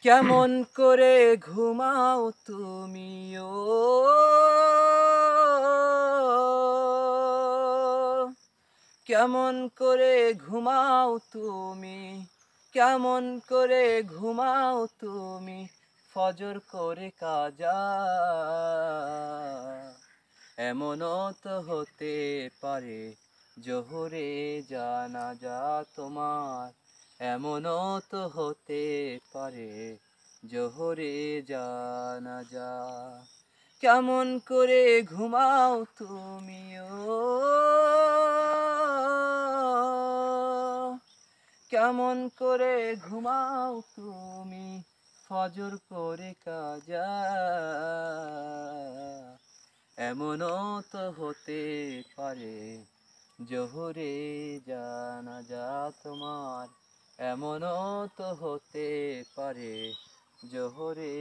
কেমন করে ঘুমাও তুমি ও কেমন করে ঘুমাও তুমি কেমন করে ঘুমাও তুমি ফজর করে কাজা এমনও তো হতে পারে জোহরে জানাজা তোমার এমনও তো হতে পারে জোহরে জানাজা কেমন করে ঘুমাও তুমি ও কেমন করে ঘুমাও তুমি ফজর করে কাজা এমনও তো হতে পারে জোহরে জানাজা তোমার এমনও তো হতে পারে জোহরে